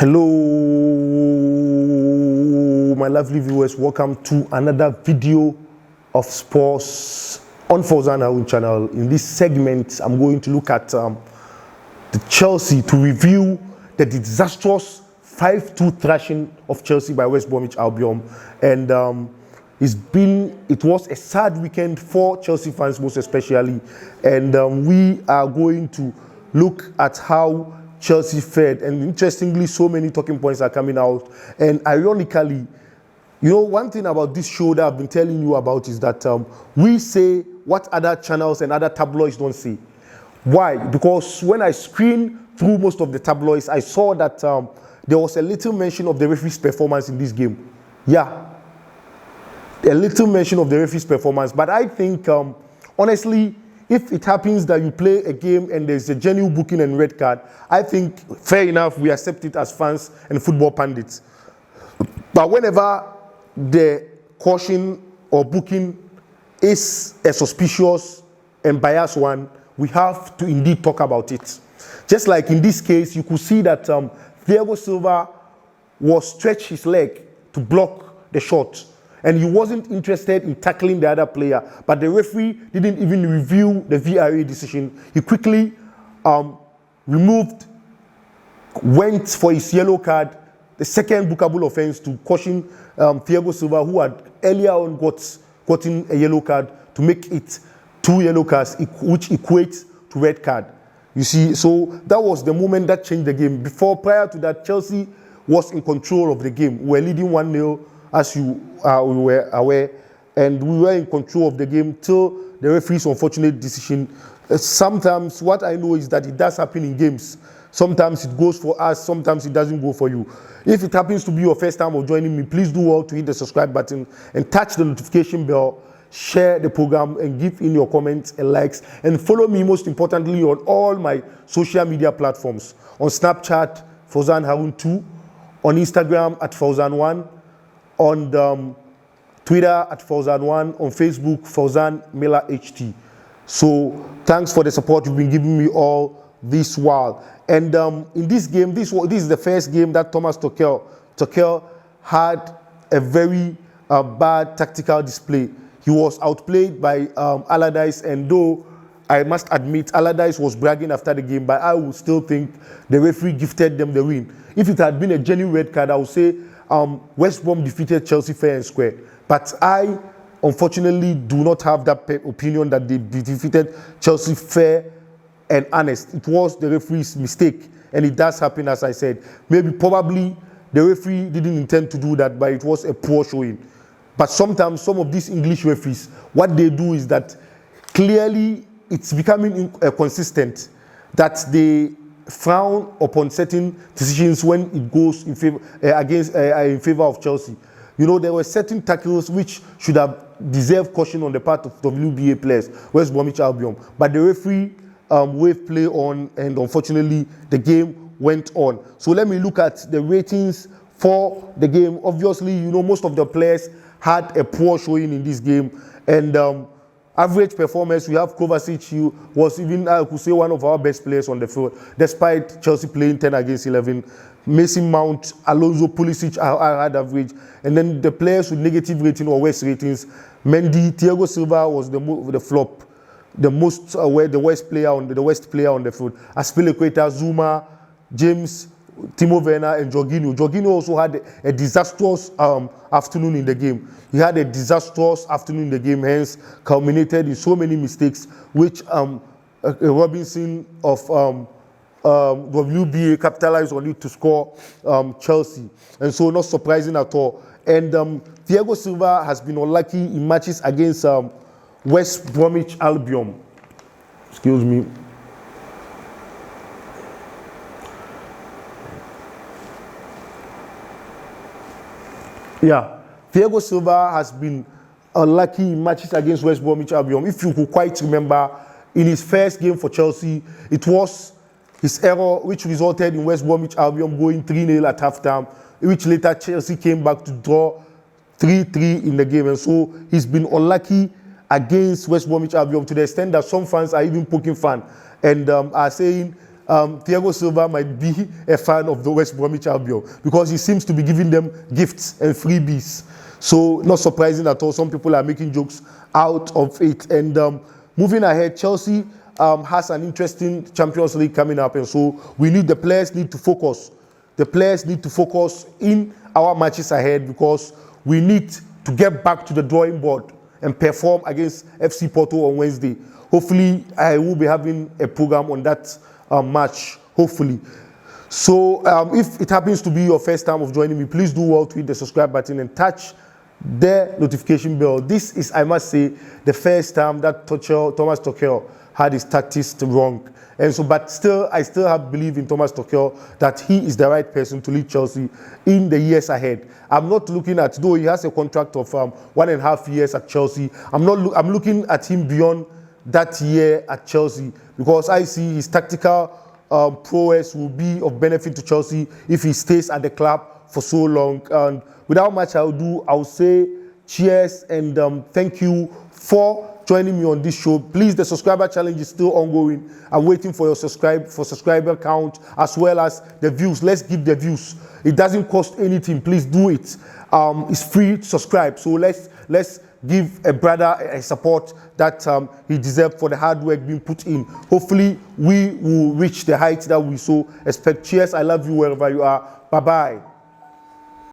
Hello, my lovely viewers. Welcome to another video of sports on Fauzan Harun channel. In this segment, I'm going to look at the Chelsea to review the disastrous 5-2 thrashing of Chelsea by West Brom Albion. And it was a sad weekend for Chelsea fans, most especially. And we are going to look at how Chelsea fared, and interestingly, so many talking points are coming out. And ironically, you know, one thing about this show that I've been telling you about is that we say what other channels and other tabloids don't say. Why? Because when I screened through most of the tabloids, I saw that there was a little mention of the referee's performance in this game. Yeah, a little mention of the referee's performance. But I think, honestly, if it happens that you play a game and there's a genuine booking and red card, I think fair enough, we accept it as fans and football pundits. But whenever the caution or booking is a suspicious and biased one, we have to indeed talk about it. Just like in this case, you could see that Thiago Silva was stretched his leg to block the shot. And he wasn't interested in tackling the other player. But the referee didn't even review the VRA decision. He quickly went for his yellow card, the second bookable offense, to caution Thiago Silva, who had earlier on gotten a yellow card, to make it 2 yellow cards, which equates to red card. You see, so that was the moment that changed the game. Prior to that, Chelsea was in control of the game. We were leading 1-0. As you were aware, and we were in control of the game till the referee's unfortunate decision. Sometimes what I know is that it does happen in games. Sometimes it goes for us, sometimes it doesn't go for you. If it happens to be your first time of joining me, please do well to hit the subscribe button and touch the notification bell, share the program, and give in your comments and likes. And follow me, most importantly, on all my social media platforms. On Snapchat, Fauzan Harun 2, on Instagram at Fauzan1, on Twitter at Fauzan1, on Facebook, Fauzan Miller HT. So thanks for the support you've been giving me all this while. And in this game, this is the first game that Thomas Tuchel had a very bad tactical display. He was outplayed by Allardyce, and though I must admit Allardyce was bragging after the game, but I would still think the referee gifted them the win. If it had been a genuine red card, I would say West Brom defeated Chelsea fair and square. But I, unfortunately, do not have that opinion that they defeated Chelsea fair and honest. It was the referee's mistake, and it does happen, as I said. Probably, the referee didn't intend to do that, but it was a poor showing. But sometimes, some of these English referees, what they do is that clearly it's becoming consistent that they frown upon certain decisions when it goes in favor in favor of Chelsea. You know, there were certain tackles which should have deserved caution on the part of WBA players, West Brom Albion, but the referee waved play on, and unfortunately the game went on. So let me look at the ratings for the game. Obviously, you know, most of the players had a poor showing in this game, and average performance, we have Kovacic, who was even, I could say, one of our best players on the field, despite Chelsea playing 10 against 11. Mason Mount, Alonso, Pulisic had average. And then the players with negative rating or worst ratings, Mendy, Thiago Silva was the flop, the worst player on the field. Aspilicueta, Zuma, James, Timo Werner, and Jorginho. Jorginho also had a disastrous afternoon in the game. He had a disastrous afternoon in the game, hence culminated in so many mistakes, which Robinson of WBA capitalized on it to score Chelsea. And so not surprising at all. And Thiago Silva has been unlucky in matches against West Brom Albion. Excuse me. Yeah, Thiago Silva has been unlucky in matches against West Brom Albion. If you could quite remember, in his first game for Chelsea, it was his error which resulted in West Brom Albion going 3-0 at halftime, which later Chelsea came back to draw 3-3 in the game. And so he's been unlucky against West Brom Albion to the extent that some fans are even poking fun and are saying Thiago Silva might be a fan of the West Bromwich Albion because he seems to be giving them gifts and freebies. So not surprising at all. Some people are making jokes out of it. And moving ahead, Chelsea has an interesting Champions League coming up, and so the players need to focus. The players need to focus in our matches ahead because we need to get back to the drawing board and perform against FC Porto on Wednesday. Hopefully, I will be having a program on that match, hopefully. So if it happens to be your first time of joining me, please do well to hit the subscribe button and touch the notification bell. This is, I must say, the first time that Thomas Tuchel had his tactics wrong. And so, but still, I still have belief in Thomas Tuchel that he is the right person to lead Chelsea in the years ahead. I'm not looking at, though he has a contract of 1.5 years at Chelsea, I'm looking at him beyond that year at Chelsea because I see his tactical prowess will be of benefit to Chelsea if he stays at the club for so long. And without much I'll say cheers and thank you for joining me on this show. Please, the subscriber challenge is still ongoing. I'm waiting for your subscriber count as well as the views. Let's give the views. It doesn't cost anything. Please do it. It's free to subscribe. So let's give a brother a support that he deserves for the hard work being put in. Hopefully, we will reach the heights that we so expect. Cheers. I love you wherever you are. Bye-bye.